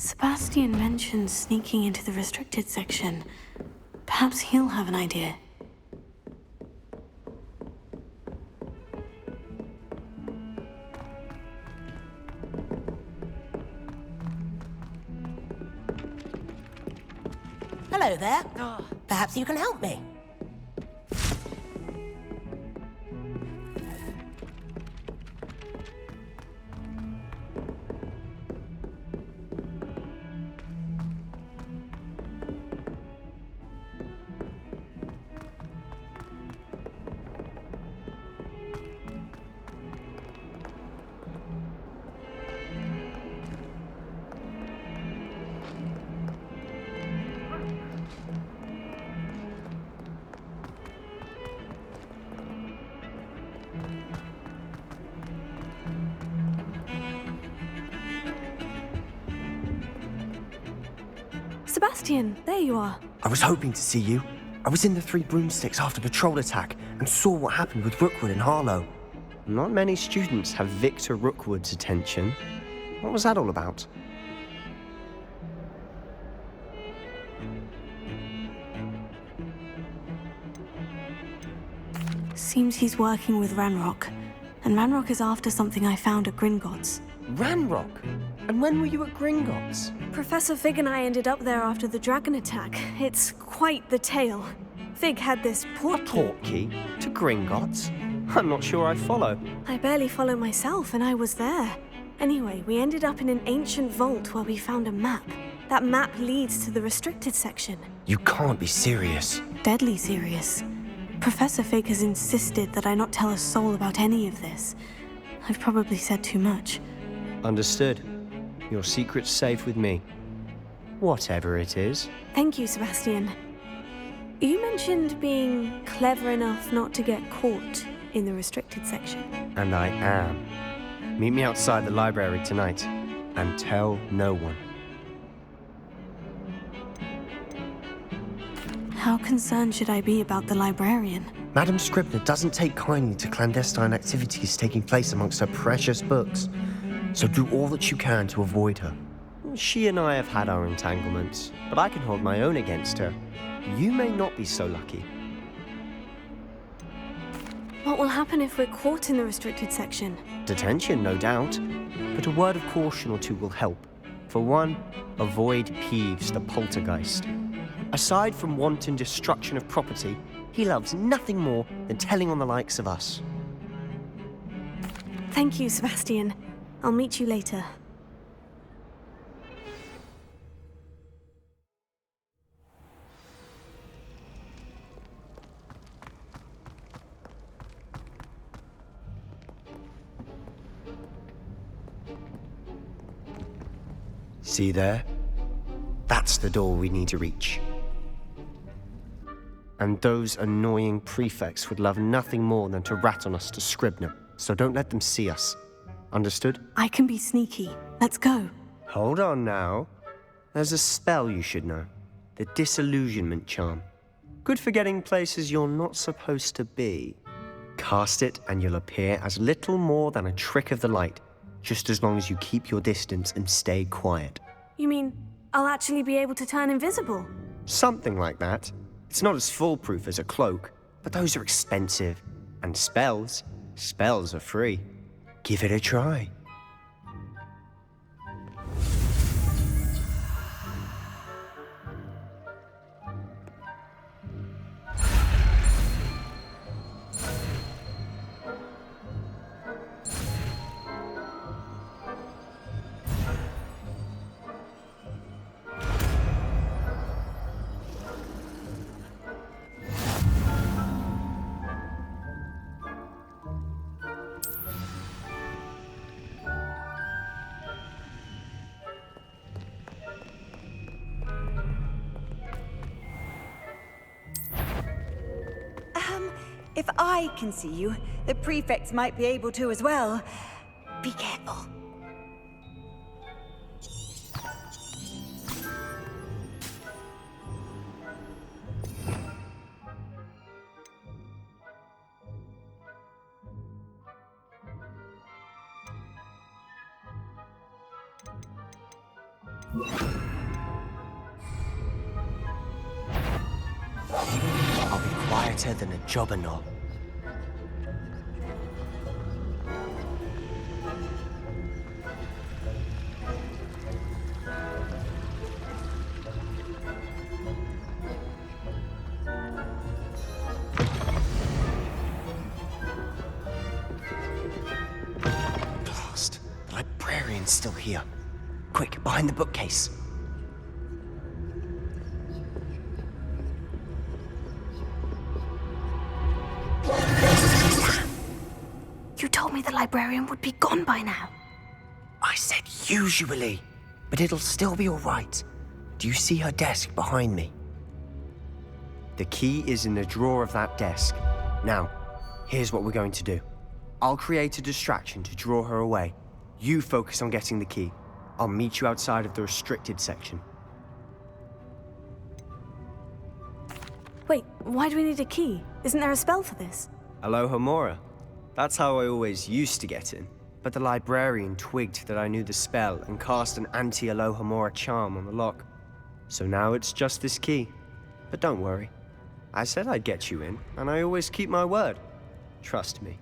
Sebastian mentioned sneaking into the restricted section. Perhaps he'll have an idea. Hello there. Perhaps you can help me. Sebastian, there you are. I was hoping to see you. I was in the Three Broomsticks after patrol attack and saw what happened with Rookwood and Harlow. Not many students have Victor Rookwood's attention. What was that all about? Seems he's working with Ranrock. And Ranrock is after something I found at Gringotts. Ranrock? And when were you at Gringotts? Professor Fig and I ended up there after the dragon attack. It's quite the tale. Fig had this port key. Port key? To Gringotts? I'm not sure I follow. I barely follow myself, and I was there. Anyway, we ended up in an ancient vault where we found a map. That map leads to the restricted section. You can't be serious. Deadly serious. Professor Fig has insisted that I not tell a soul about any of this. I've probably said too much. Understood. Your secret's safe with me. Whatever it is. Thank you, Sebastian. You mentioned being clever enough not to get caught in the restricted section. And I am. Meet me outside the library tonight, and tell no one. How concerned should I be about the librarian? Madam Scribner doesn't take kindly to clandestine activities taking place amongst her precious books. So do all that you can to avoid her. She and I have had our entanglements, but I can hold my own against her. You may not be so lucky. What will happen if we're caught in the restricted section? Detention, no doubt. But a word of caution or two will help. For one, avoid Peeves, the poltergeist. Aside from wanton destruction of property, he loves nothing more than telling on the likes of us. Thank you, Sebastian. I'll meet you later. See there? That's the door we need to reach. And those annoying prefects would love nothing more than to rat on us to Scribner, so don't let them see us. Understood? I can be sneaky. Let's go. Hold on now. There's a spell you should know. The Disillusionment Charm. Good for getting places you're not supposed to be. Cast it and you'll appear as little more than a trick of the light, just as long as you keep your distance and stay quiet. You mean I'll actually be able to turn invisible? Something like that. It's not as foolproof as a cloak, but those are expensive. And spells are free. Give it a try. If I can see you, the prefects might be able to as well. Be careful. I'll be quieter than a jobberknoll. Blast! The librarian's still here. Quick, behind the bookcase. You told me the librarian would be gone by now. I said usually, but it'll still be all right. Do you see her desk behind me? The key is in the drawer of that desk. Now, here's what we're going to do. I'll create a distraction to draw her away. You focus on getting the key. I'll meet you outside of the restricted section. Wait, why do we need a key? Isn't there a spell for this? Alohomora. That's how I always used to get in. But the librarian twigged that I knew the spell and cast an anti-Alohomora charm on the lock. So now it's just this key. But don't worry. I said I'd get you in, and I always keep my word. Trust me.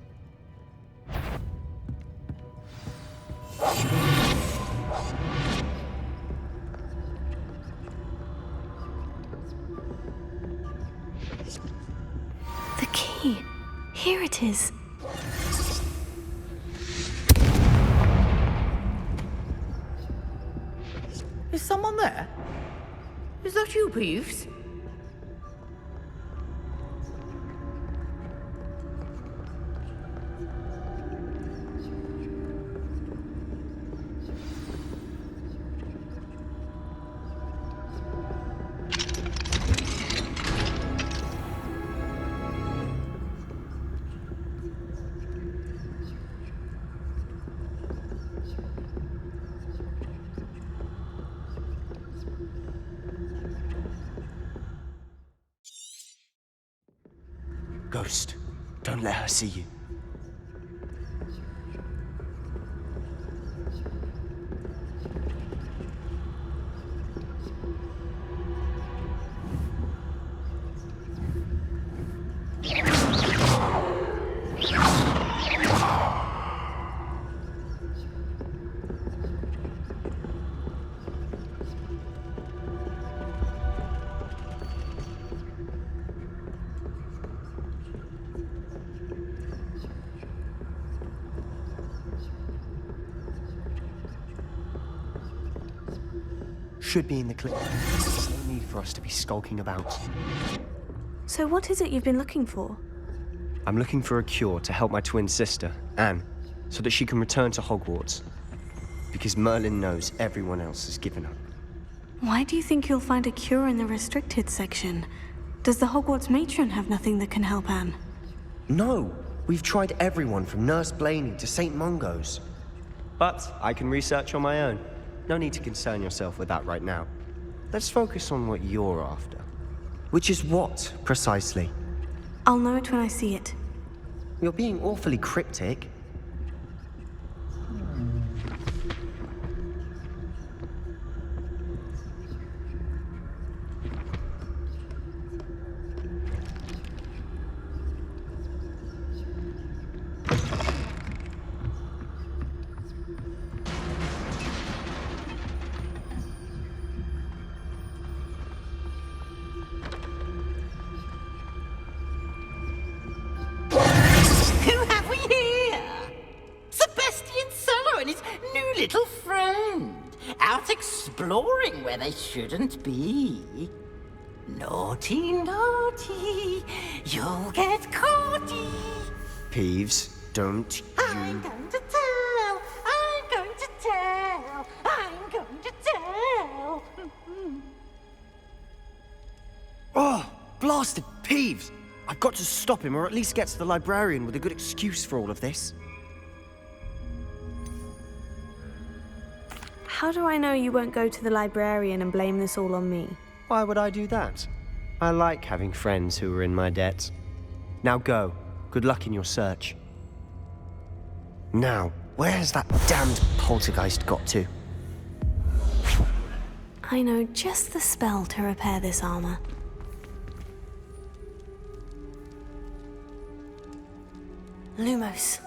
The key. Here it is. Is someone there? Is that you, Peeves? Ghost, don't let her see you. Should be in the clip. There's no need for us to be skulking about. So what is it you've been looking for? I'm looking for a cure to help my twin sister, Anne, so that she can return to Hogwarts. Because Merlin knows everyone else has given up. Why do you think you'll find a cure in the restricted section? Does the Hogwarts matron have nothing that can help Anne? No, we've tried everyone from Nurse Blaney to St. Mungo's. But I can research on my own. No need to concern yourself with that right now. Let's focus on what you're after. Which is what, precisely? I'll know it when I see it. You're being awfully cryptic. Who have we here? Sebastian Cellar and his new little friend. Out exploring where they shouldn't be. Naughty, naughty. You'll get caughty. Peeves, don't I'm you... going to tell. I'm going to tell. I'm going to tell. Oh, blasted Peeves! I've got to stop him, or at least get to the librarian with a good excuse for all of this. How do I know you won't go to the librarian and blame this all on me? Why would I do that? I like having friends who are in my debt. Now go. Good luck in your search. Now, where has that damned poltergeist got to? I know just the spell to repair this armor. Lumos.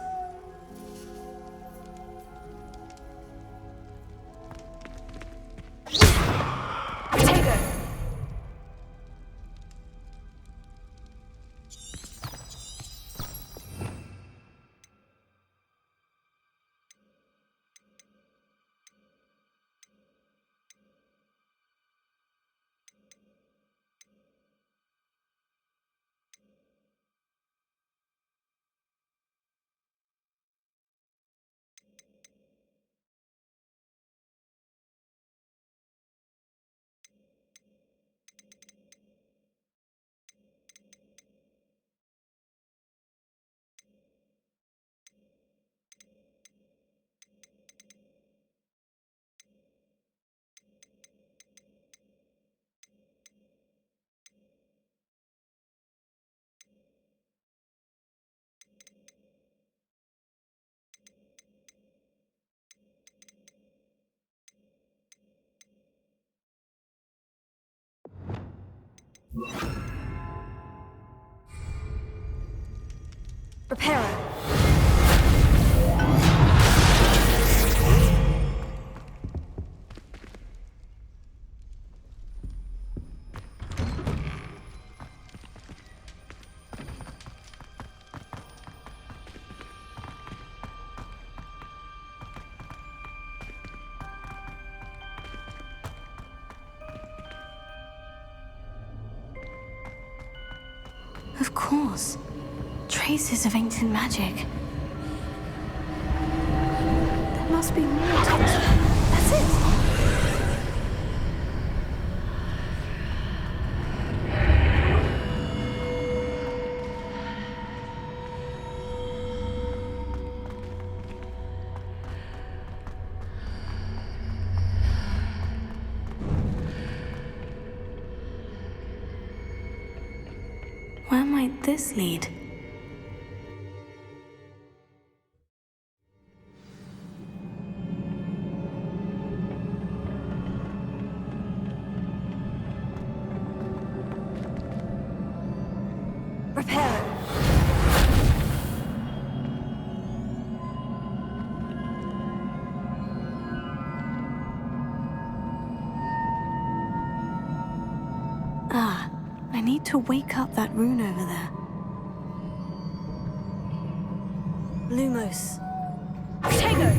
Repairer. Of course. Traces of ancient magic. There must be more to this. That's it! Where might this lead? Repairer. Ah, I need to wake up that rune over there. Lumos. Tego!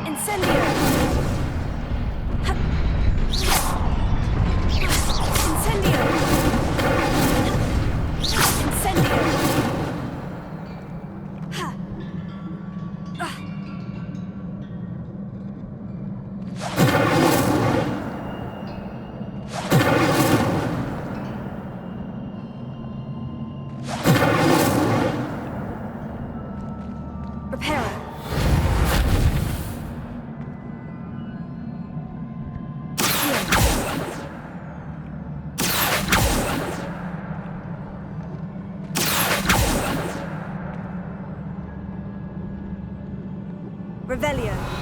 Incendio! Revelio.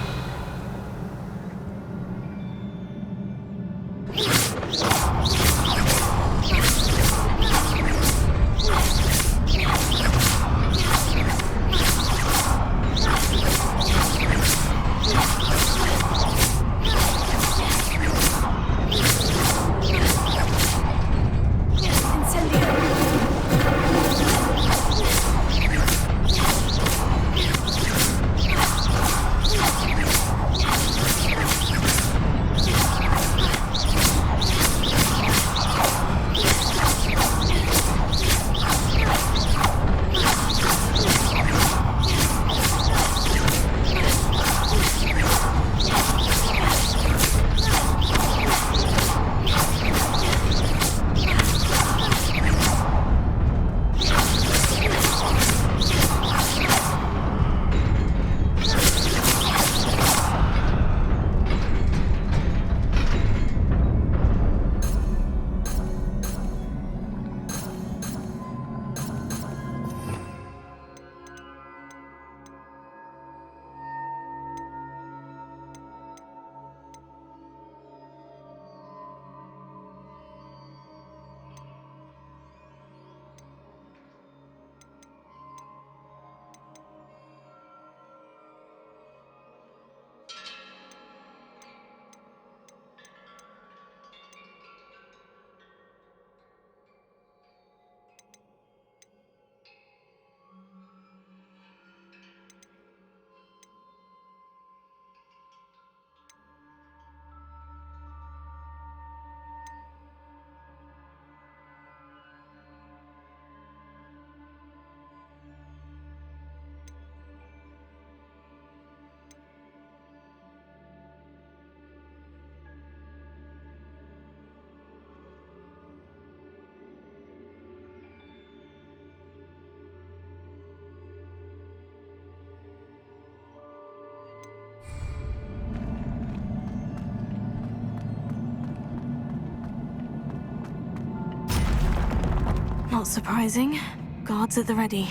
Not surprising. Guards at the ready.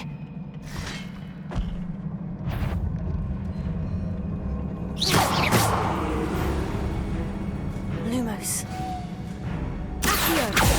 Lumos. Accio!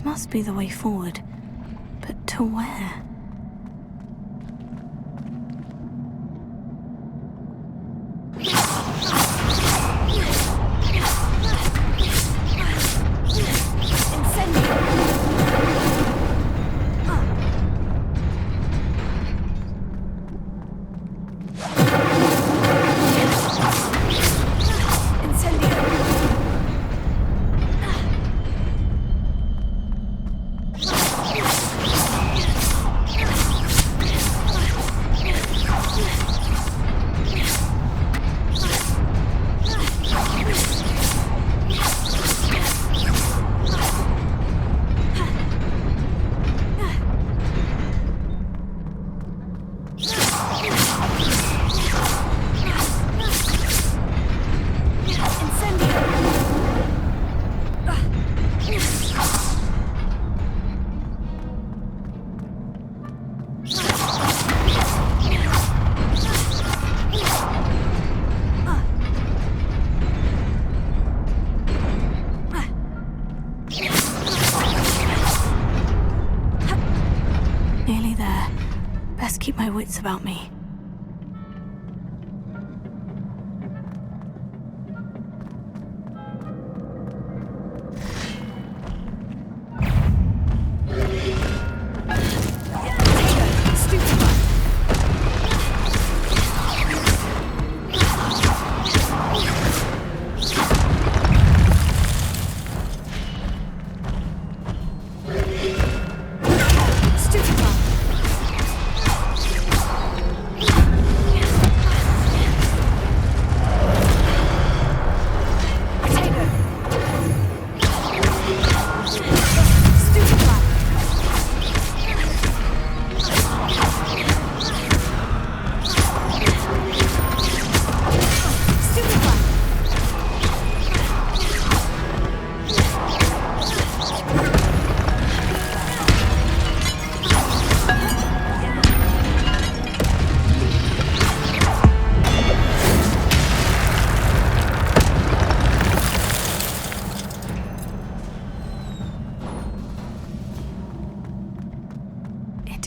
This must be the way forward. But to where? Nearly there. Best keep my wits about me.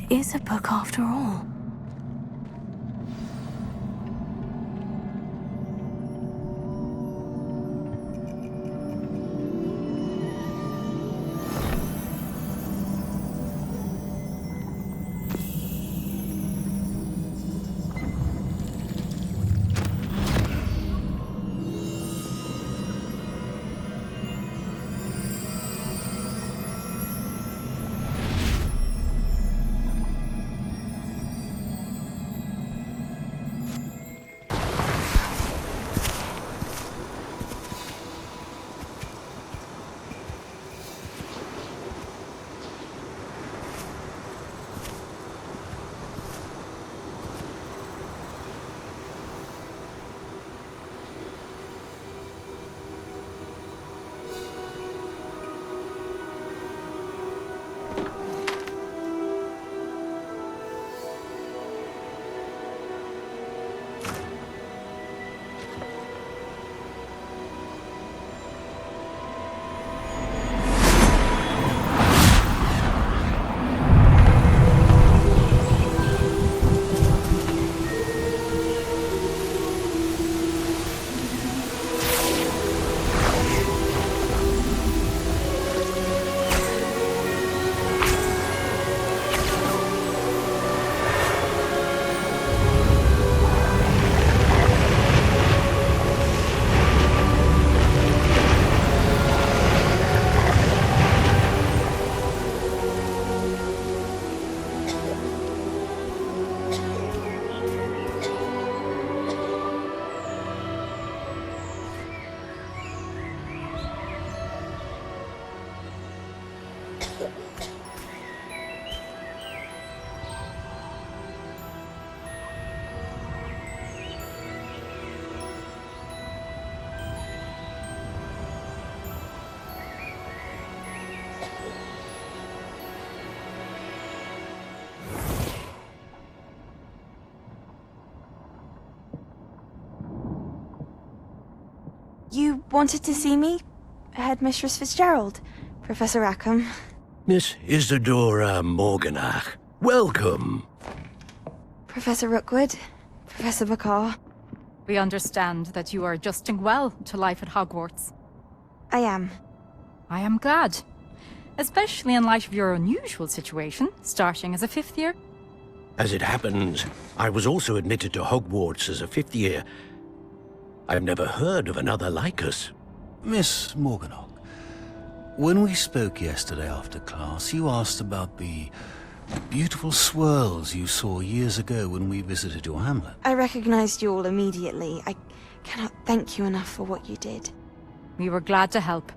Is a book after all. You wanted to see me? Headmistress Fitzgerald? Professor Rackham? Miss Isadora Morganach, welcome. Professor Rookwood, Professor Bakar. We understand that you are adjusting well to life at Hogwarts. I am. I am glad. Especially in light of your unusual situation, starting as a fifth year. As it happens, I was also admitted to Hogwarts as a fifth year. I've never heard of another like us. Miss Morganach, when we spoke yesterday after class, you asked about the beautiful swirls you saw years ago when we visited your hamlet. I recognized you all immediately. I cannot thank you enough for what you did. We were glad to help.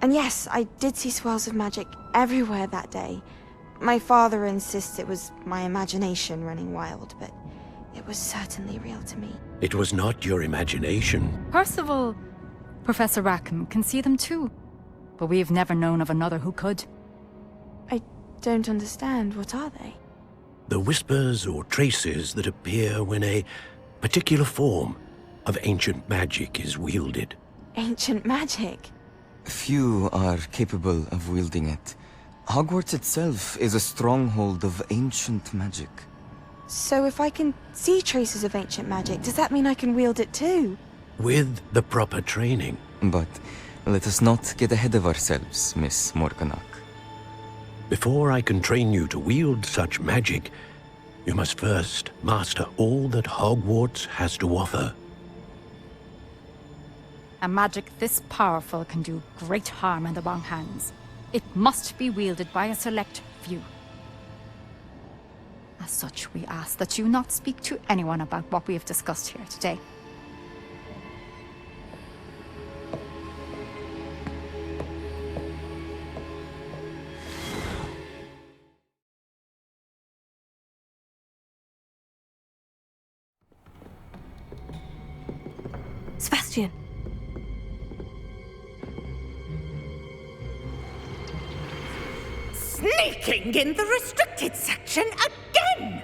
And yes, I did see swirls of magic everywhere that day. My father insists it was my imagination running wild, but it was certainly real to me. It was not your imagination. Percival, Professor Rackham can see them too. But we've never known of another who could. I don't understand. What are they? The whispers or traces that appear when a particular form of ancient magic is wielded. Ancient magic? Few are capable of wielding it. Hogwarts itself is a stronghold of ancient magic. So if I can see traces of ancient magic, does that mean I can wield it too? With the proper training. But let us not get ahead of ourselves, Miss Morganach. Before I can train you to wield such magic, you must first master all that Hogwarts has to offer. A magic this powerful can do great harm in the wrong hands. It must be wielded by a select few. As such, we ask that you not speak to anyone about what we have discussed here today. Sebastian. Sneaking in the restricted section again!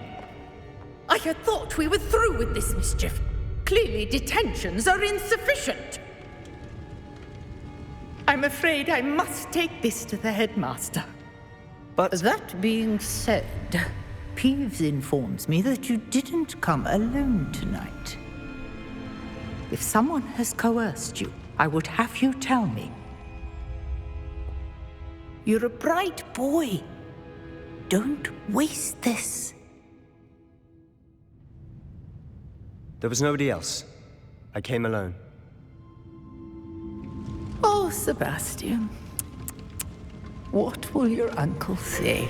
I had thought we were through with this mischief. Clearly detentions are insufficient. I'm afraid I must take this to the headmaster. But That being said, Peeves informs me that you didn't come alone tonight. If someone has coerced you, I would have you tell me. You're a bright boy. Don't waste this. there was nobody else. I came alone. Oh, Sebastian. What will your uncle say?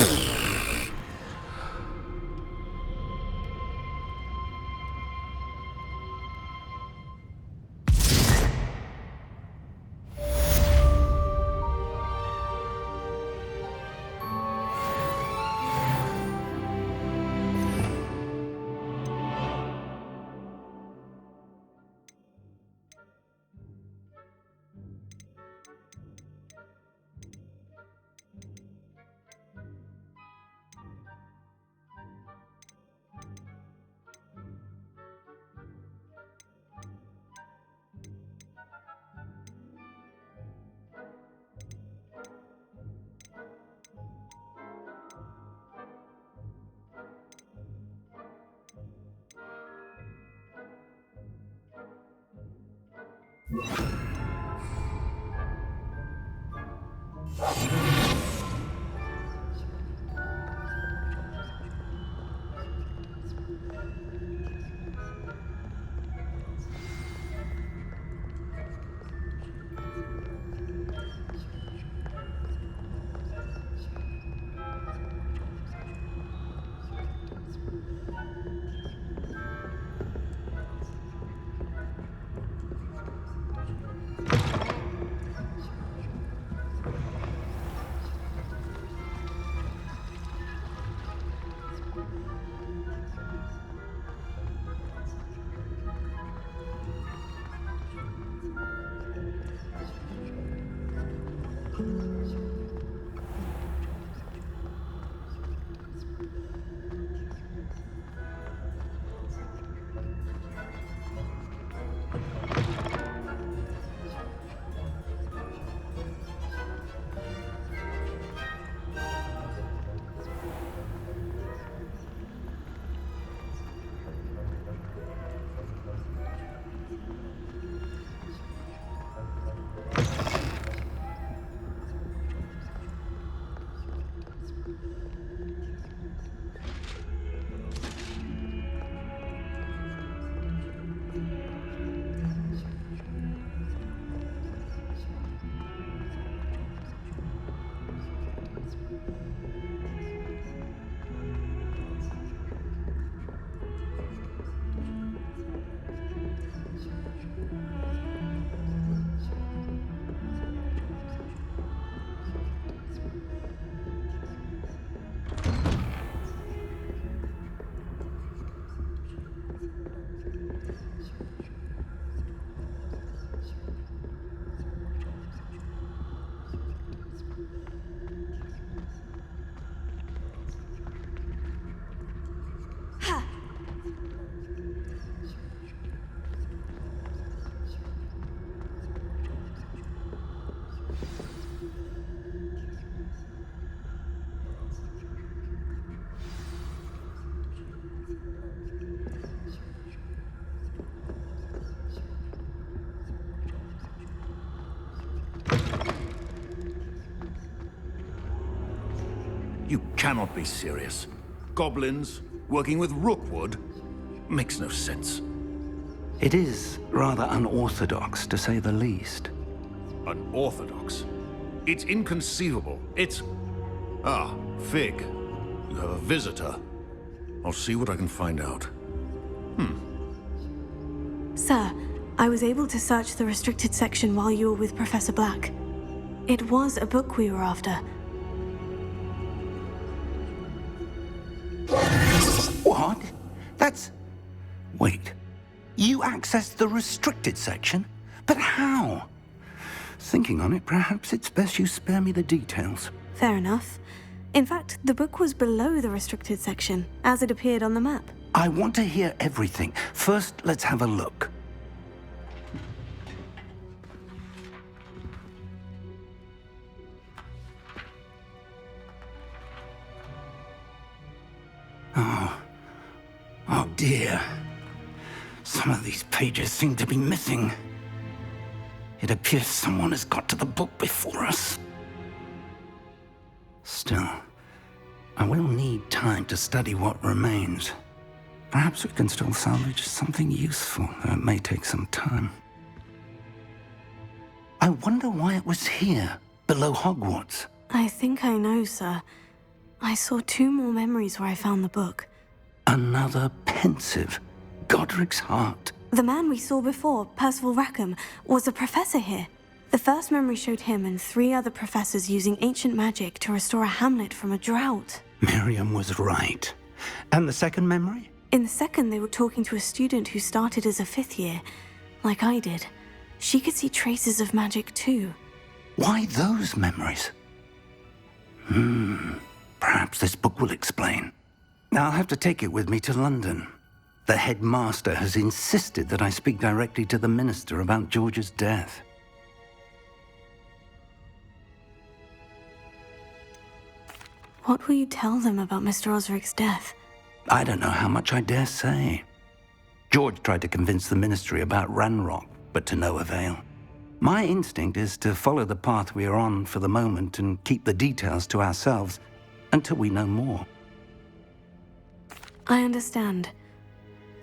You cannot be serious. Goblins working with Rookwood? Makes no sense. It is rather unorthodox, to say the least. Unorthodox? It's inconceivable. It's... Ah, Fig. You have a visitor. I'll see what I can find out. Sir, I was able to search the restricted section while you were with Professor Black. It was a book we were after. What? That's... Wait. You accessed the restricted section? But how? Thinking on it, perhaps it's best you spare me the details. Fair enough. In fact, the book was below the restricted section, as it appeared on the map. I want to hear everything. First, let's have a look. Oh dear. Some of these pages seem to be missing. It appears someone has got to the book before us. Still, I will need time to study what remains. Perhaps we can still salvage something useful, though it may take some time. I wonder why it was here, below Hogwarts. I think I know, sir. I saw 2 more memories where I found the book. Another pensive. Godric's heart. The man we saw before, Percival Rackham, was a professor here. The first memory showed him and 3 other professors using ancient magic to restore a hamlet from a drought. Miriam was right. And the second memory? In the second, they were talking to a student who started as a 5th year, like I did. She could see traces of magic too. Why those memories? Perhaps this book will explain. I'll have to take it with me to London. The headmaster has insisted that I speak directly to the minister about George's death. What will you tell them about Mr. Osric's death? I don't know how much I dare say. George tried to convince the ministry about Ranrock, but to no avail. My instinct is to follow the path we are on for the moment and keep the details to ourselves until we know more. I understand.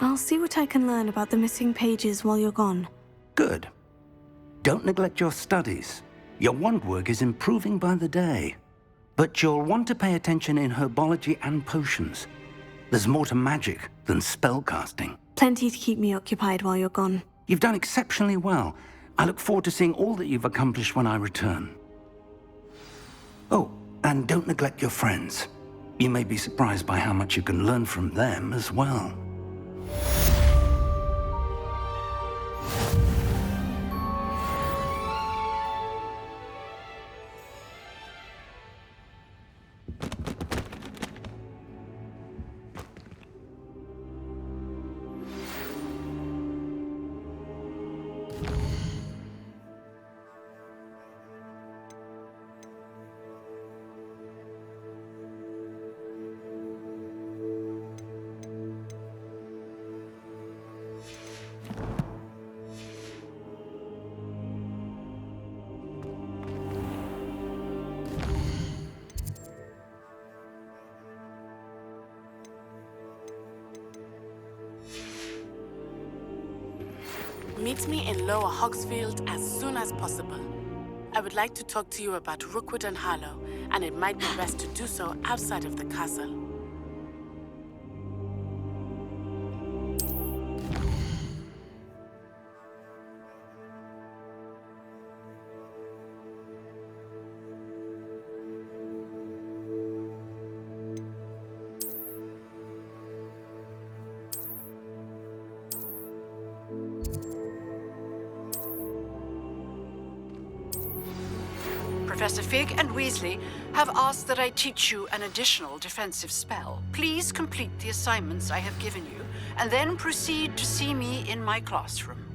I'll see what I can learn about the missing pages while you're gone. Good. Don't neglect your studies. Your wand work is improving by the day. But you'll want to pay attention in herbology and potions. There's more to magic than spellcasting. Plenty to keep me occupied while you're gone. You've done exceptionally well. I look forward to seeing all that you've accomplished when I return. Oh, and don't neglect your friends. You may be surprised by how much you can learn from them as well. Meet me in Lower Hogsfield as soon as possible. I would like to talk to you about Rookwood and Harlow, and it might be best to do so outside of the castle. Professor Fig and Weasley have asked that I teach you an additional defensive spell. Please complete the assignments I have given you, and then proceed to see me in my classroom.